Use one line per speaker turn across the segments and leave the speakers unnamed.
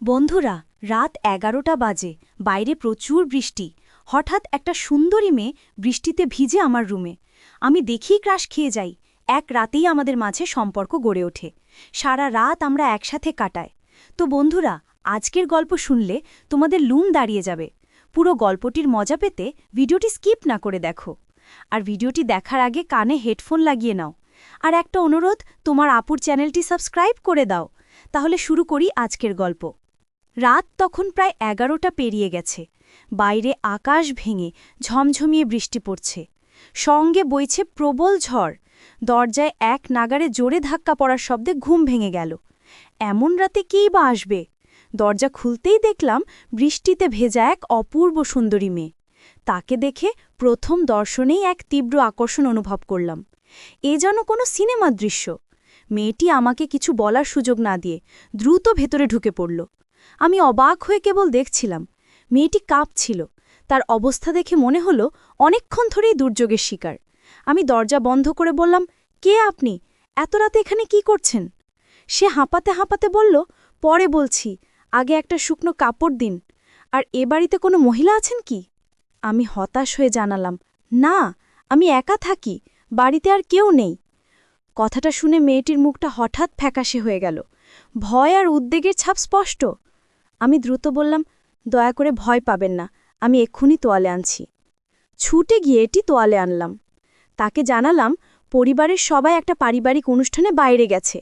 বন্ধুরা, রাত ১১টা বাজে, বাইরে প্রচুর বৃষ্টি। হঠাৎ একটা সুন্দরী মেয়ে বৃষ্টিতে ভিজে আমার রুমে। আমি দেখেই ক্রাশ খেয়ে যাই। এক রাতেই আমাদের মাঝে সম্পর্ক গড়ে ওঠে। সারা রাত আমরা একসাথে কাটাই। তো বন্ধুরা, আজকের গল্প শুনলে তোমাদের লুম দাঁড়িয়ে যাবে। পুরো গল্পটির মজা পেতে ভিডিওটি স্কিপ না করে দেখো। আর ভিডিওটি দেখার আগে কানে হেডফোন লাগিয়ে নাও। আর একটা অনুরোধ, তোমার আপুর চ্যানেলটি সাবস্ক্রাইব করে দাও। তাহলে শুরু করি আজকের গল্প। রাত তখন প্রায় ১১টা পেরিয়ে গেছে। বাইরে আকাশ ভেঙে ঝমঝমিয়ে বৃষ্টি পড়ছে। সঙ্গে বইছে প্রবল ঝড়। দরজায় এক নাগারে জোরে ধাক্কা পড়ার শব্দে ঘুম ভেঙে গেল। এমন রাতে কেই বা আসবে? দরজা খুলতেই দেখলাম বৃষ্টিতে ভেজা এক অপূর্ব সুন্দরী মেয়ে। তাকে দেখে প্রথম দর্শনেই এক তীব্র আকর্ষণ অনুভব করলাম। এ যেন কোনো সিনেমার দৃশ্য। মেয়েটি আমাকে কিছু বলার সুযোগ না দিয়ে দ্রুত ভেতরে ঢুকে পড়ল। আমি অবাক হয়ে কেবল দেখছিলাম। মেয়েটি কাঁপছিল। তার অবস্থা দেখে মনে হলো অনেকক্ষণ ধরেই দুর্যোগের শিকার। আমি দরজা বন্ধ করে বললাম, কে আপনি? এত রাতে এখানে কি করছেন? সে হাঁপাতে হাঁপাতে বলল, পরে বলছি, আগে একটা শুকনো কাপড় দিন। আর এ বাড়িতে কোনো মহিলা আছেন কি? আমি হতাশ হয়ে জানালাম, না, আমি একা থাকি, বাড়িতে আর কেউ নেই। কথাটা শুনে মেয়েটির মুখটা হঠাৎ ফ্যাকাশে হয়ে গেল। ভয় আর উদ্বেগের ছাপ স্পষ্ট। আমি দ্রুত বললাম, দয়া করে ভয় পাবেন না, আমি এক্ষুনি তোয়ালে আনছি। ছুটে গিয়ে এটি তোয়ালে আনলাম। তাকে জানালাম, পরিবারের সবাই একটা পারিবারিক অনুষ্ঠানে বাইরে গেছে,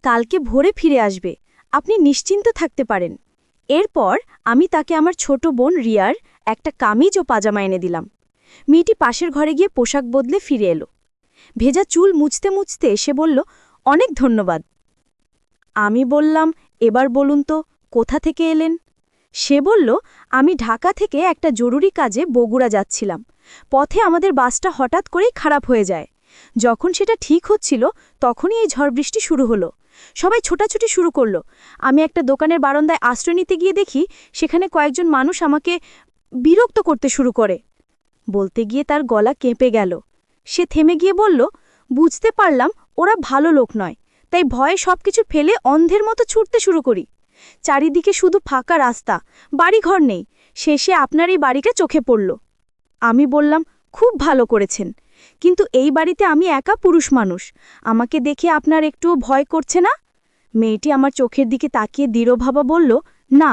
কালকে ভোরে ফিরে আসবে, আপনি নিশ্চিন্ত থাকতে পারেন। এরপর আমি তাকে আমার ছোট বোন রিয়ার একটা কামিজ ও পাজামা এনে দিলাম। মেয়েটি পাশের ঘরে গিয়ে পোশাক বদলে ফিরে এলো। ভেজা চুল মুছতে মুছতে এসে বলল, অনেক ধন্যবাদ। আমি বললাম, এবার বলুন তো, কোথা থেকে এলেন? সে বলল, আমি ঢাকা থেকে একটা জরুরি কাজে বগুড়া যাচ্ছিলাম। পথে আমাদের বাসটা হঠাৎ করেই খারাপ হয়ে যায়। যখন সেটা ঠিক হচ্ছিল তখনই এই ঝড় বৃষ্টি শুরু হলো। সবাই ছোটাছুটি শুরু করলো। আমি একটা দোকানের বারান্দায় আশ্রয় নিতে গিয়ে দেখি সেখানে কয়েকজন মানুষ আমাকে বিরক্ত করতে শুরু করে। বলতে গিয়ে তার গলা কেঁপে গেল। সে থেমে গিয়ে বলল, বুঝতে পারলাম ওরা ভালো লোক নয়, তাই ভয়ে সবকিছু ফেলে অন্ধের মতো ছুটতে শুরু করি। চারিদিকে শুধু ফাঁকা রাস্তা, বাড়িঘর নেই। শেষে আপনার এই বাড়িটা চোখে পড়ল। আমি বললাম, খুব ভালো করেছেন, কিন্তু এই বাড়িতে আমি একা পুরুষ মানুষ, আমাকে দেখে আপনার একটুও ভয় করছে না? মেয়েটি আমার চোখের দিকে তাকিয়ে দৃঢ়ভাবে বলল, না,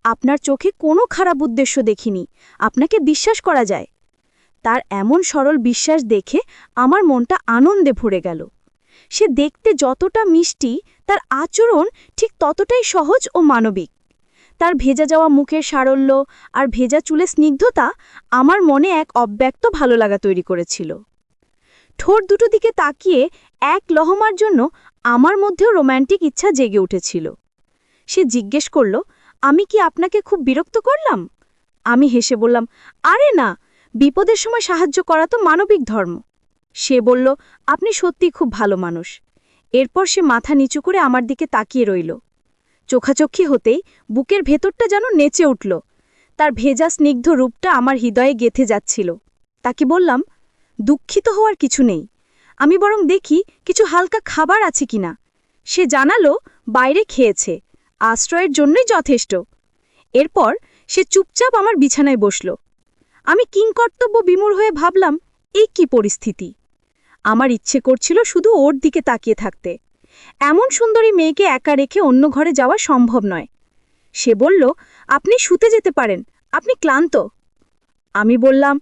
আপনার চোখে কোনো খারাপ উদ্দেশ্য দেখিনি, আপনাকে বিশ্বাস করা যায়। তার এমন সরল বিশ্বাস দেখে আমার মনটা আনন্দে ভরে গেল। সে দেখতে যতটা মিষ্টি, তার আচরণ ঠিক ততটাই সহজ ও মানবিক। তার ভেজা যাওয়া মুখের সারল্য আর ভেজা চুলে স্নিগ্ধতা আমার মনে এক অব্যক্ত ভালো লাগা তৈরি করেছিল। ঠোঁট দুটো দিকে তাকিয়ে এক লহমার জন্য আমার মধ্যেও রোম্যান্টিক ইচ্ছা জেগে উঠেছিল। সে জিজ্ঞেস করল, আমি কি আপনাকে খুব বিরক্ত করলাম? আমি হেসে বললাম, আরে না, বিপদের সময় সাহায্য করা তো মানবিক ধর্ম। সে বলল, আপনি সত্যিই খুব ভালো মানুষ। এরপর সে মাথা নিচু করে আমার দিকে তাকিয়ে রইল। চোখাচোক্ষি হতেই বুকের ভেতরটা যেন নেচে উঠল। তার ভেজা স্নিগ্ধ রূপটা আমার হৃদয়ে গেঁথে যাচ্ছিল। তাকে বললাম, দুঃখিত হওয়ার কিছু নেই, আমি বরং দেখি কিছু হালকা খাবার আছে কিনা। সে জানালো, বাইরে খেয়েছে, আশ্রয়ের জন্যই যথেষ্ট। এরপর সে চুপচাপ আমার বিছানায় বসল। আমি কিংকর্তব্য বিমূঢ় হয়ে ভাবলাম, এই কি পরিস্থিতি। আমার ইচ্ছে করছিল শুধু ওর দিকে তাকিয়ে থাকতে। এমন সুন্দরী মেয়েকে একা রেখে অন্য ঘরে যাওয়া সম্ভব নয়। সে বলল, আপনি শুতে যেতে পারেন, আপনি ক্লান্ত। আমি বললাম,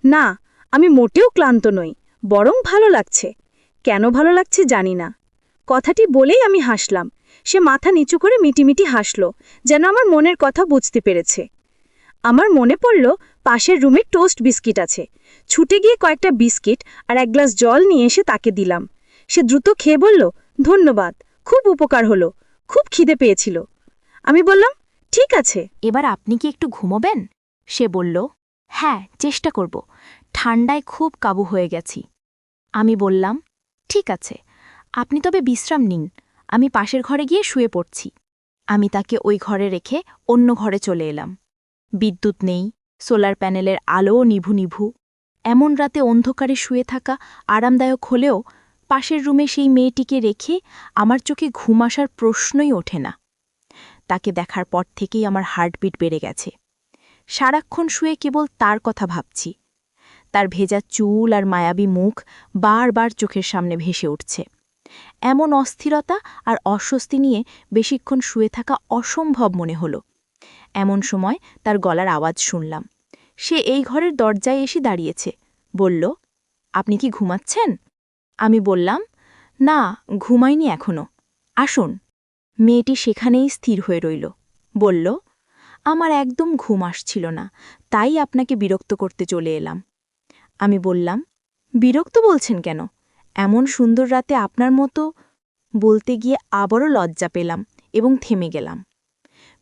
না, আমি মোটেও ক্লান্ত নই, বরং ভালো লাগছে। কেন ভালো লাগছে জানি না। কথাটি বলেই আমি হাসলাম। সে মাথা নিচু করে মিটিমিটি হাসল, যেন আমার মনের কথা বুঝতে পেরেছে। আমার মনে পড়ল পাশের রুমে টোস্ট বিস্কিট আছে। ছুটে গিয়ে কয়েকটা বিস্কিট আর এক গ্লাস জল নিয়ে এসে তাকে দিলাম। সে দ্রুত খেয়ে বলল, ধন্যবাদ, খুব উপকার হলো, খুব খিদে পেয়েছিল। আমি বললাম, ঠিক আছে।
এবার আপনি কি একটু ঘুমোবেন? সে বলল, হ্যাঁ, চেষ্টা করব, ঠান্ডায় খুব কাবু হয়ে গেছি। আমি বললাম, ঠিক আছে, আপনি তবে বিশ্রাম নিন, আমি পাশের ঘরে গিয়ে শুয়ে পড়ছি। আমি তাকে ওই ঘরে রেখে অন্য ঘরে চলে এলাম। বিদ্যুৎ নেই, সোলার প্যানেলের আলোও নিভু নিভু। এমন রাতে অন্ধকারে শুয়ে থাকা আরামদায়ক হলেও পাশের রুমে সেই মেয়েটিকে রেখে আমার চোখে ঘুম আসার প্রশ্নই ওঠে না। তাকে দেখার পর থেকেই আমার হার্টবিট বেড়ে গেছে। সারাক্ষণ শুয়ে কেবল তার কথা ভাবছি। তার ভেজা চুল আর মায়াবী মুখ বারবার চোখের সামনে ভেসে উঠছে। এমন অস্থিরতা আর অস্বস্তি নিয়ে বেশিক্ষণ শুয়ে থাকা অসম্ভব মনে হলো। এমন সময় তার গলার আওয়াজ শুনলাম। সে এই ঘরের দরজায় এসে দাঁড়িয়েছে। বলল, আপনি কি ঘুমাচ্ছেন? আমি বললাম, না, ঘুমাইনি এখনো। আসুন। মেয়েটি সেখানেই স্থির হয়ে রইল। বলল, আমার একদম ঘুম আসছিল না, তাই আপনাকে বিরক্ত করতে চলে এলাম। আমি বললাম, বিরক্ত বলছেন কেন? এমন সুন্দর রাতে আপনার মতো। বলতে গিয়ে আবারও লজ্জা পেলাম এবং থেমে গেলাম।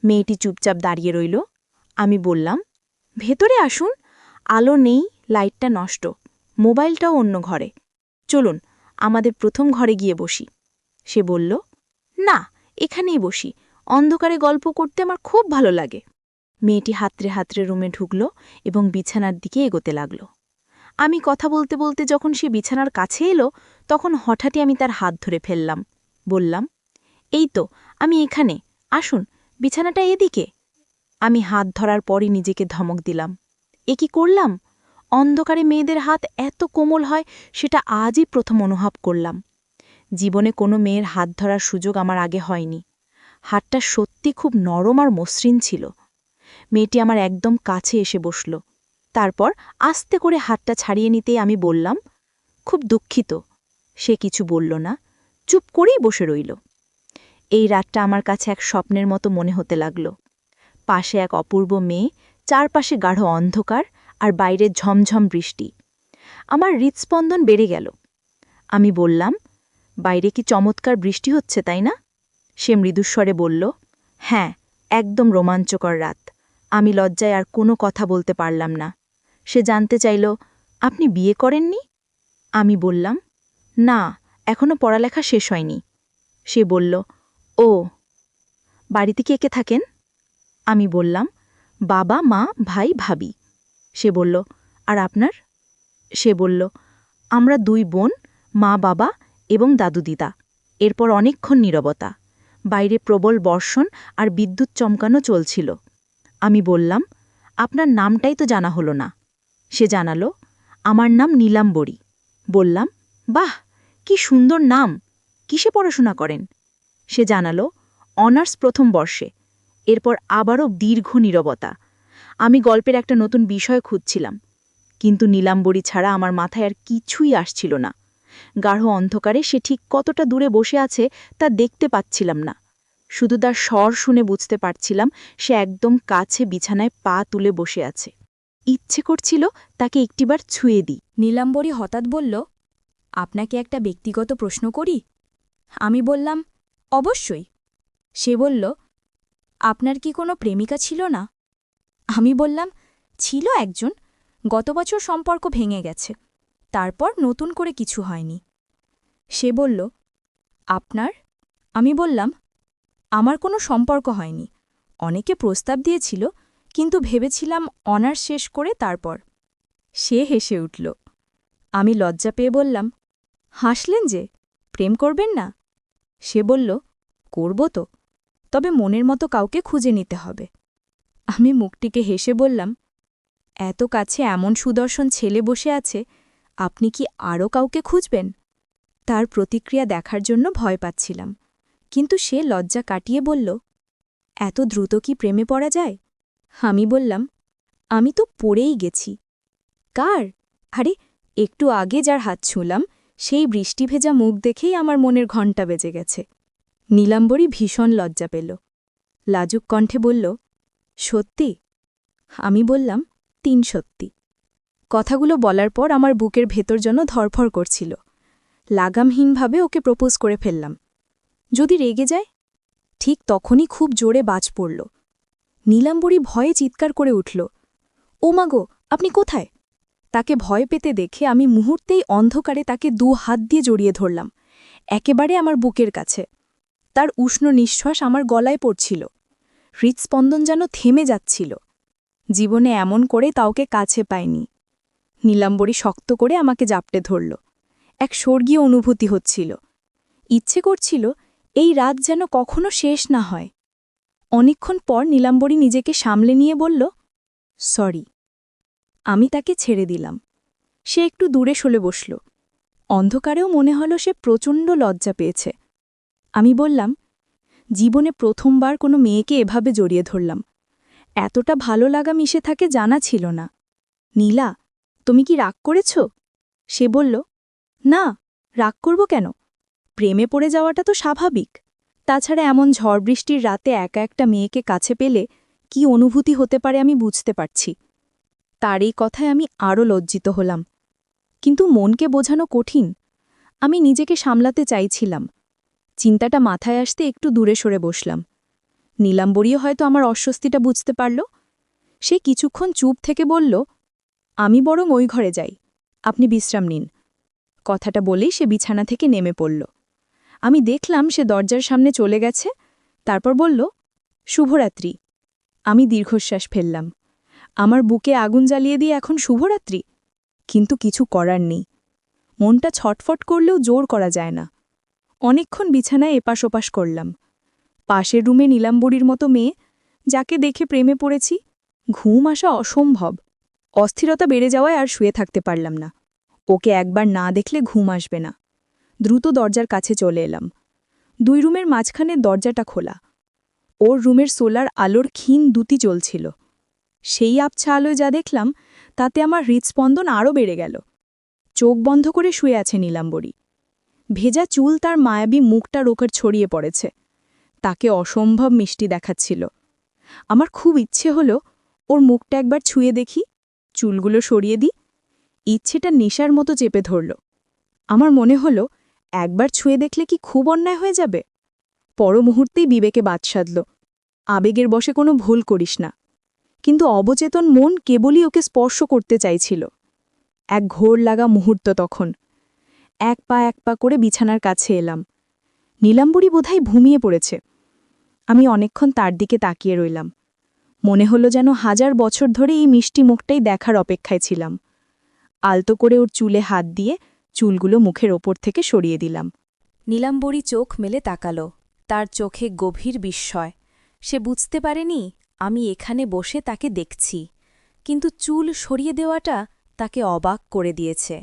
মেয়েটি চুপচাপ দাঁড়িয়ে রইল। আমি বললাম, ভেতরে আসুন, আলো নেই, লাইটটা নষ্ট, মোবাইলটাও অন্য ঘরে। চলুন, আমাদের প্রথম ঘরে গিয়ে বসি। সে বলল, না, এখানেই বসি, অন্ধকারে গল্প করতে আমার খুব ভালো লাগে। মেয়েটি হাতড়ে হাতড়ে রুমে ঢুকল এবং বিছানার দিকে এগোতে লাগল। আমি কথা বলতে বলতে যখন সে বিছানার কাছে এলো, তখন হঠাৎই আমি তার হাত ধরে ফেললাম। বললাম, এই তো, আমি এখানে, আসুন, বিছানাটা এদিকে। আমি হাত ধরার পরই নিজেকে ধমক দিলাম। এ কি করলাম? অন্ধকারে মেয়েদের হাত এত কোমল হয় সেটা আজই প্রথম অনুভব করলাম। জীবনে কোনো মেয়ের হাত ধরার সুযোগ আমার আগে হয়নি। হাতটা সত্যি খুব নরম আর মসৃণ ছিল। মেয়েটি আমার একদম কাছে এসে বসল। তারপর আস্তে করে হাতটা ছাড়িয়ে নিতেই আমি বললাম, খুব দুঃখিত। সে কিছু বলল না, চুপ করেই বসে রইল। এই রাতটা আমার কাছে এক স্বপ্নের মতো মনে হতে লাগল। পাশে এক অপূর্ব মেয়ে, চারপাশে গাঢ় অন্ধকার আর বাইরে ঝমঝম বৃষ্টি। আমার হৃৎস্পন্দন বেড়ে গেল। আমি বললাম, বাইরে কি চমৎকার বৃষ্টি হচ্ছে, তাই না? সে মৃদুস্বরে বলল, হ্যাঁ, একদম রোমাঞ্চকর রাত। আমি লজ্জায় আর কোনো কথা বলতে পারলাম না। সে জানতে চাইল, আপনি বিয়ে করেননি? আমি বললাম, না, এখনো পড়ালেখা শেষ হয়নি। সে বলল, ও, বাড়িতে কে কে থাকেন? আমি বললাম, বাবা, মা, ভাই, ভাবি। সে বলল, আর আপনার? সে বলল, আমরা 2 বোন, মা, বাবা এবং দাদু দিদা। এরপর অনেকক্ষণ নীরবতা। বাইরে প্রবল বর্ষণ আর বিদ্যুৎ চমকানো চলছিল। আমি বললাম, আপনার নামটাই তো জানা হলো না। সে জানালো, আমার নাম নীলাম্বরী। বললাম, বাহ, কি সুন্দর নাম। কিসে পড়াশোনা করেন? সে জানালো, অনার্স প্রথম বর্ষে। এরপর আবারও দীর্ঘ নীরবতা। আমি গল্পের একটা নতুন বিষয় খুঁজছিলাম, কিন্তু নীলাম্বরী ছাড়া আমার মাথায় আর কিছুই আসছিল না। গাঢ় অন্ধকারে সে ঠিক কতটা দূরে বসে আছে তা দেখতে পাচ্ছিলাম না। শুধু তার স্বর শুনে বুঝতে পারছিলাম সে একদম কাছে বিছানায় পা তুলে বসে আছে। ইচ্ছে করছিল তাকে একটিবার ছুঁয়ে দিই।
নীলাম্বরী হঠাৎ বলল, আপনাকে একটা ব্যক্তিগত প্রশ্ন করি? আমি বললাম, অবশ্যই। সে বলল, আপনার কি কোনো প্রেমিকা ছিল না? আমি বললাম, ছিল একজন, গত বছর সম্পর্ক ভেঙে গেছে, তারপর নতুন করে কিছু হয়নি। সে বলল, আপনার? আমি বললাম, আমার কোনো সম্পর্ক হয়নি। অনেকে প্রস্তাব দিয়েছিল, কিন্তু ভেবেছিলাম অনার্স শেষ করে তারপর। সে হেসে উঠল। আমি লজ্জা পেয়ে বললাম, হাসলেন যে, প্রেম করবেন না? সে বলল, করব তো, তবে মনের মতো কাউকে খুঁজে নিতে হবে। আমি মুখটিকে হেসে বললাম, এত কাছে এমন সুদর্শন ছেলে বসে আছে, আপনি কি আরও কাউকে খুঁজবেন? তার প্রতিক্রিয়া দেখার জন্য ভয় পাচ্ছিলাম, কিন্তু সে লজ্জা কাটিয়ে বলল, এত দ্রুত কি প্রেমে পড়া যায়? আমি বললাম, আমি তো পড়েই গেছি। কার? আরে, একটু আগে যার হাত ছুঁলাম, সেই বৃষ্টি ভেজা মুখ দেখেই আমার মনের ঘণ্টা বেজে গেছে। নীলাম্বরী ভীষণ লজ্জা পেল। লাজুক কণ্ঠে বলল, সত্যি? আমি বললাম, 3 সত্যি। কথাগুলো বলার পর আমার বুকের ভেতর যেন ধরফর করছিল। লাগামহীনভাবে ওকে প্রপোজ করে ফেললাম। যদি রেগে যায়? ঠিক তখনই খুব জোরে বাজ পড়ল। নীলাম্বরী ভয়ে চিৎকার করে উঠল, ও মাগো, আপনি কোথায়? তাকে ভয় পেতে দেখে আমি মুহূর্তেই অন্ধকারে তাকে 2 হাত দিয়ে জড়িয়ে ধরলাম, একেবারে আমার বুকের কাছে। তার উষ্ণ নিঃশ্বাস আমার গলায় পড়ছিল। হৃৎস্পন্দন যেন থেমে যাচ্ছিল। জীবনে এমন করে তাওকে কাছে পায়নি। নীলাম্বরী শক্ত করে আমাকে জাপটে ধরল। এক স্বর্গীয় অনুভূতি হচ্ছিল। ইচ্ছে করছিল এই রাত যেন কখনো শেষ না হয়। অনেকক্ষণ পর নীলাম্বরী নিজেকে সামলে নিয়ে বলল, সরি। আমি তাকে ছেড়ে দিলাম। সে একটু দূরে সরে বসল। অন্ধকারেও মনে হলো সে প্রচণ্ড লজ্জা পেয়েছে। আমি বললাম, জীবনে প্রথমবার কোনো মেয়েকে এভাবে জড়িয়ে ধরলাম। এতটা ভালো লাগা মিশে থাকে জানা ছিল না। নীলা, তুমি কি রাগ করেছ? সে বলল, না, রাগ করব কেন? প্রেমে পড়ে যাওয়াটা তো স্বাভাবিক। তাছাড়া এমন ঝড় বৃষ্টির রাতে একা একটা মেয়েকে কাছে পেলে কি অনুভূতি হতে পারে আমি বুঝতে পারছি। তার এই কথায় আমি আরও লজ্জিত হলাম। কিন্তু মনকে বোঝানো কঠিন। আমি নিজেকে সামলাতে চাইছিলাম। চিন্তাটা মাথায় আসতে একটু দূরে সরে বসলাম। নীলাম্বরীও হয়তো আমার অস্বস্তিটা বুঝতে পারল। সে কিছুক্ষণ চুপ থেকে বলল, আমি বরং ওই ঘরে যাই, আপনি বিশ্রাম নিন। কথাটা বলেই সে বিছানা থেকে নেমে পড়ল। আমি দেখলাম সে দরজার সামনে চলে গেছে। তারপর বলল, শুভরাত্রি। আমি দীর্ঘশ্বাস ফেললাম। আমার বুকে আগুন জ্বালিয়ে দিয়ে এখন শুভরাত্রি? কিন্তু কিছু করার নেই। মনটা ছটফট করলেও জোর করা যায় না। অনেকক্ষণ বিছানায় এপাশ ওপাশ করলাম। পাশের রুমে নীলাম্বরীর মতো মেয়ে, যাকে দেখে প্রেমে পড়েছি, ঘুম আসা অসম্ভব। অস্থিরতা বেড়ে যাওয়ায় আর শুয়ে থাকতে পারলাম না। ওকে একবার না দেখলে ঘুম আসবে না। দ্রুত দরজার কাছে চলে এলাম। 2 রুমের মাঝখানে দরজাটা খোলা। ওর রুমের সোলার আলোর ক্ষীণ দুতি চলছিল। সেই আবছা আলোয় যা দেখলাম তাতে আমার হৃৎস্পন্দন আরও বেড়ে গেল। চোখ বন্ধ করে শুয়ে আছে নীলাম্বরী। ভেজা চুল তার মায়াবী মুখটার ওপর ছড়িয়ে পড়েছে। তাকে অসম্ভব মিষ্টি দেখাচ্ছিল। আমার খুব ইচ্ছে হলো ওর মুখটা একবার ছুঁয়ে দেখি, চুলগুলো সরিয়ে দিই। ইচ্ছেটা নেশার মতো চেপে ধরল। আমার মনে হলো, একবার ছুঁয়ে দেখলে কি খুব অন্যায় হয়ে যাবে? পর মুহূর্তেই বিবেকে বাদ সাধল, আবেগের বশে কোনো ভুল করিস না। কিন্তু অবচেতন মন কেবলই ওকে স্পর্শ করতে চাইছিল। এক ঘোর লাগা মুহূর্ত তখন। এক পা করে বিছানার কাছে এলাম। নীলাম্বরী বোধহয় ঘুমিয়ে পড়েছে। আমি অনেকক্ষণ তার দিকে তাকিয়ে রইলাম। মনে হলো যেন 1000 বছর ধরে এই মিষ্টি মুখটাই দেখার অপেক্ষায় ছিলাম। আলতো করে ওর চুলে হাত দিয়ে চুলগুলো মুখের ওপর থেকে সরিয়ে দিলাম।
নীলাম্বরী চোখ মেলে তাকাল। তার চোখে গভীর বিস্ময়। সে বুঝতে পারেনি আমি এখানে বসে তাকে দেখছি, কিন্তু চুল সরিয়ে দেওয়াটা তাকে অবাক করে দিয়েছে।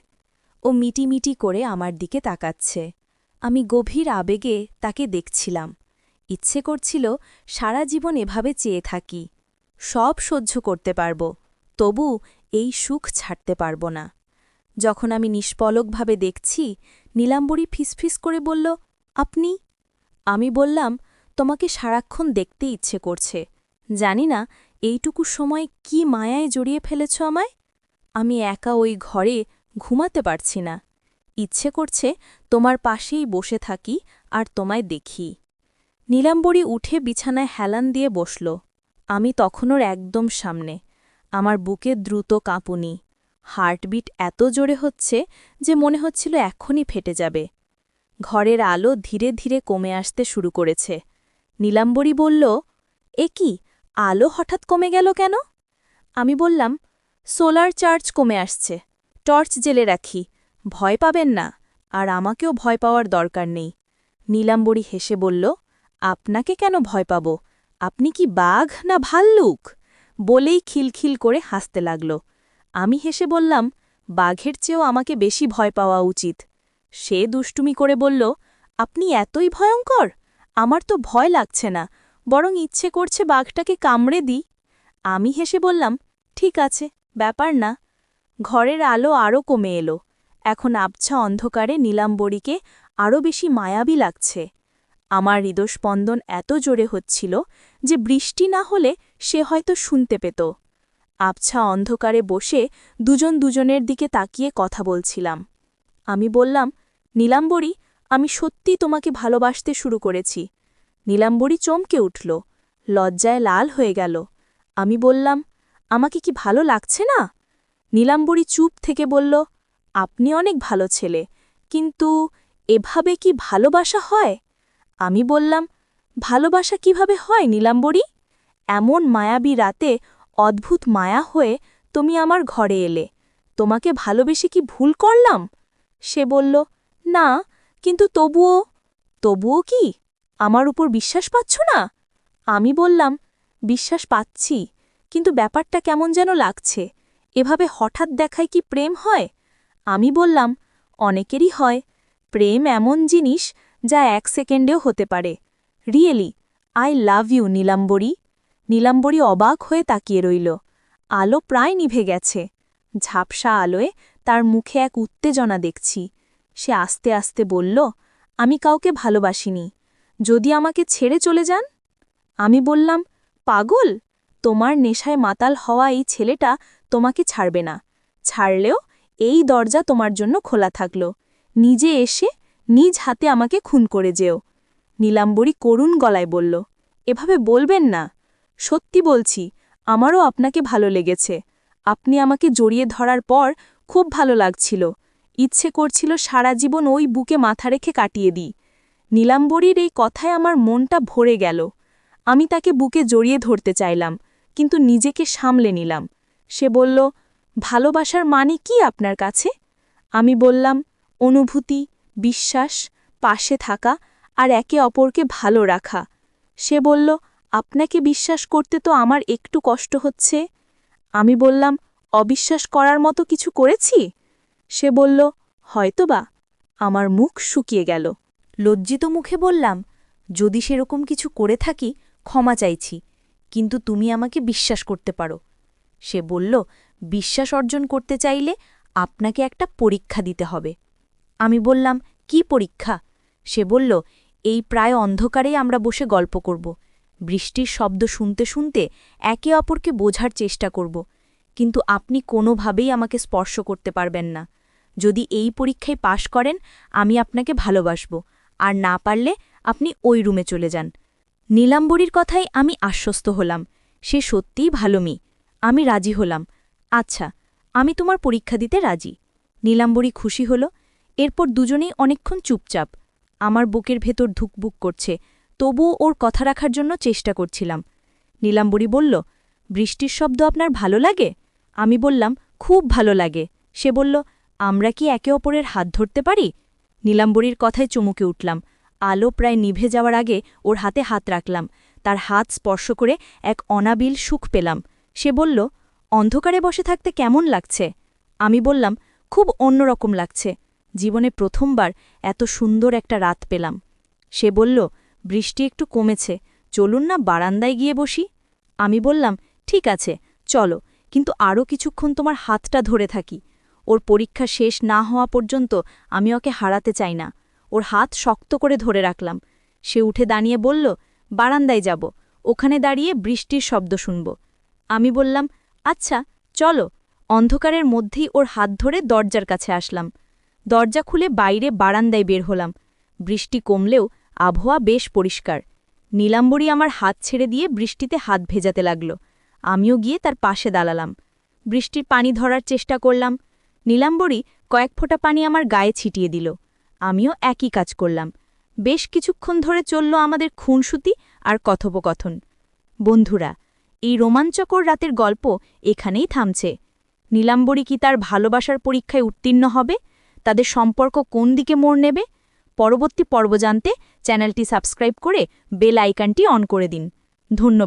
ও মিটিমিটি করে আমার দিকে তাকাচ্ছে। আমি গভীর আবেগে তাকে দেখছিলাম। ইচ্ছে করছিল সারা জীবন এভাবে চেয়ে থাকি। সব সহ্য করতে পারব, তবু এই সুখ ছাড়তে পারব না। যখন আমি নিষ্পলকভাবে দেখছি, নীলাম্বরী ফিসফিস করে বলল, আপনি? আমি বললাম, তোমাকে সারাক্ষণ দেখতে ইচ্ছে করছে। জানি না এইটুকু সময় কি মায়ায় জড়িয়ে ফেলেছ আমায়। আমি একা ওই ঘরে ঘুমাতে পারছি না। ইচ্ছে করছে তোমার পাশেই বসে থাকি আর তোমায় দেখি। নীলাম্বরী উঠে বিছানায় হেলান দিয়ে বসল। আমি তখন ওর একদম সামনে। আমার বুকে দ্রুত কাঁপুনি। হার্টবিট এত জোরে হচ্ছে যে মনে হচ্ছিল এখনই ফেটে যাবে। ঘরের আলো ধীরে ধীরে কমে আসতে শুরু করেছে। নীলাম্বরী বলল, এ কি, আলো হঠাৎ কমে গেল কেন? আমি বললাম, সোলার চার্জ কমে আসছে, টর্চ জেলে রাখি, ভয় পাবেন না, আর আমাকেও ভয় পাওয়ার দরকার নেই। নীলাম্বরী হেসে বলল, আপনাকে কেন ভয় পাব? আপনি কি বাঘ না ভাল্লুক? বলেই খিলখিল করে হাসতে লাগল। আমি হেসে বললাম, বাঘের চেয়েও আমাকে বেশি ভয় পাওয়া উচিত। সে দুষ্টুমি করে বলল, আপনি এতই ভয়ঙ্কর? আমার তো ভয় লাগছে না, বরং ইচ্ছে করছে বাঘটাকে কামড়ে দিই। আমি হেসে বললাম, ঠিক আছে, ব্যাপার না। ঘরের আলো আরও কমে এলো। এখন আবছা অন্ধকারে নীলাম্বরীকে আরও বেশি মায়াবী লাগছে। আমার হৃদস্পন্দন এত জোরে হচ্ছিল যে বৃষ্টি না হলে সে হয়তো শুনতে পেত। আবছা অন্ধকারে বসে দুজন দুজনের দিকে তাকিয়ে কথা বলছিলাম। আমি বললাম, নীলাম্বরী, আমি সত্যি তোমাকে ভালোবাসতে শুরু করেছি। নীলাম্বরী চমকে উঠল, লজ্জায় লাল হয়ে গেল। আমি বললাম, আমাকে কি ভালো লাগছে না? নীলাম্বরী চুপ থেকে বলল, আপনি অনেক ভালো ছেলে, কিন্তু এভাবে কি ভালোবাসা হয়? আমি বললাম, ভালোবাসা কিভাবে হয় নীলাম্বরী? এমন মায়াবী রাতে অদ্ভুত মায়া হয়ে তুমি আমার ঘরে এলে। তোমাকে ভালোবেসে কি ভুল করলাম? সে বলল, না, কিন্তু তবুও। তবুও কি? আমার উপর বিশ্বাস পাচ্ছ না? আমি বললাম, বিশ্বাস পাচ্ছি, কিন্তু ব্যাপারটা কেমন যেন লাগছে। এভাবে হঠাৎ দেখায় কি প্রেম হয়? আমি বললাম, অনেকেরই হয়। প্রেম এমন জিনিস যা 1 সেকেন্ডেও হতে পারে। Really, I love you Nilambari. Nilambari অবাক হয়ে তাকিয়ে রইল। আলো প্রায় নিভে গেছে। ঝাপসা আলোয় তার মুখে এক উত্তেজনা দেখছি। সে আস্তে আস্তে বলল, আমি কাউকে ভালোবাসিনি। যদি আমাকে ছেড়ে চলে যান? আমি বললাম, পাগল, তোমার নেশায় মাতাল হওয়া এই ছেলেটা তোমাকে ছাড়বে না। ছাড়লেও এই দরজা তোমার জন্য খোলা থাকল। নিজে এসে নিজ হাতে আমাকে খুন করে যেও। নীলাম্বরী করুণ গলায় বলল, এভাবে বলবেন না। সত্যি বলছি, আমারও আপনাকে ভালো লেগেছে। আপনি আমাকে জড়িয়ে ধরার পর খুব ভালো লাগছিল। ইচ্ছে করছিল সারা জীবন ওই বুকে মাথা রেখে কাটিয়ে দিই। নীলাম্বরীর এই কথায় আমার মনটা ভরে গেল। আমি তাকে বুকে জড়িয়ে ধরতে চাইলাম, কিন্তু নিজেকে সামলে নিলাম। সে বলল, ভালোবাসার মানে কি আপনার কাছে? আমি বললাম, অনুভূতি, বিশ্বাস, পাশে থাকা আর একে অপরকে ভালো রাখা। সে বলল, আপনাকে বিশ্বাস করতে তো আমার একটু কষ্ট হচ্ছে। আমি বললাম, অবিশ্বাস করার মতো কিছু করেছি? সে বলল, হয়তোবা। আমার মুখ শুকিয়ে গেল। লজ্জিত মুখে বললাম, যদি সেরকম কিছু করে থাকি ক্ষমা চাইছি, কিন্তু তুমি আমাকে বিশ্বাস করতে পারো। সে বলল, বিশ্বাস অর্জন করতে চাইলে আপনাকে একটা পরীক্ষা দিতে হবে। আমি বললাম, কি পরীক্ষা? সে বলল, এই প্রায় অন্ধকারেই আমরা বসে গল্প করব। বৃষ্টির শব্দ শুনতে শুনতে একে অপরকে বোঝার চেষ্টা করব, কিন্তু আপনি কোনোভাবেই আমাকে স্পর্শ করতে পারবেন না। যদি এই পরীক্ষায় পাশ করেন, আমি আপনাকে ভালোবাসব, আর না পারলে আপনি ওই রুমে চলে যান। নীলাম্বরীর কথায় আমি আশ্বস্ত হলাম। সে সত্যিই ভালো মেয়ে। আমি রাজি হলাম। আচ্ছা, আমি তোমার পরীক্ষা দিতে রাজি। নীলাম্বরী খুশি হল। এরপর দুজনেই অনেকক্ষণ চুপচাপ। আমার বুকের ভেতর ধুকবুক করছে, তবুও ওর কথা রাখার জন্য চেষ্টা করছিলাম। নীলাম্বরী বলল, বৃষ্টির শব্দ আপনার ভালো লাগে? আমি বললাম, খুব ভালো লাগে। সে বলল, আমরা কি একে অপরের হাত ধরতে পারি? নীলাম্বরীর কথায় চমকে উঠলাম। আলো প্রায় নিভে যাওয়ার আগে ওর হাতে হাত রাখলাম। তার হাত স্পর্শ করে এক অনাবিল সুখ পেলাম। সে বলল, অন্ধকারে বসে থাকতে কেমন লাগছে? আমি বললাম, খুব অন্যরকম লাগছে। জীবনে প্রথমবার এত সুন্দর একটা রাত পেলাম। সে বলল, বৃষ্টি একটু কমেছে, চলুন না বারান্দায় গিয়ে বসি। আমি বললাম, ঠিক আছে, চলো, কিন্তু আরও কিছুক্ষণ তোমার হাতটা ধরে থাকি। ওর পরীক্ষা শেষ না হওয়া পর্যন্ত আমি ওকে হারাতে চাই না। ওর হাত শক্ত করে ধরে রাখলাম। সে উঠে দাঁড়িয়ে বলল, বারান্দায় যাব, ওখানে দাঁড়িয়ে বৃষ্টির শব্দ শুনব। আমি বললাম, আচ্ছা, চলো। অন্ধকারের মধ্যেই ওর হাত ধরে দরজার কাছে আসলাম। দরজা খুলে বাইরে বারান্দায় বের হলাম। বৃষ্টি কমলেও আবহাওয়া বেশ পরিষ্কার। নীলাম্বরী আমার হাত ছেড়ে দিয়ে বৃষ্টিতে হাত ভেজাতে লাগল। আমিও গিয়ে তার পাশে দাঁড়ালাম। বৃষ্টির পানি ধরার চেষ্টা করলাম। নীলাম্বরী কয়েক ফোঁটা পানি আমার গায়ে ছিটিয়ে দিল। আমিও একই কাজ করলাম। বেশ কিছুক্ষণ ধরে চলল আমাদের খুনসুতি আর কথোপকথন। বন্ধুরা, এই রোমাঞ্চকর রাতের গল্প এখানেই থামছে। নীলাম্বরী কি তার ভালোবাসার পরীক্ষায় উত্তীর্ণ হবে? তাদের সম্পর্ক কোন দিকে মোড় নেবে? পরবর্তী পর্ব জানতে চ্যানেলটি সাবস্ক্রাইব করে বেল আইকনটি অন করে দিন। ধন্যবাদ।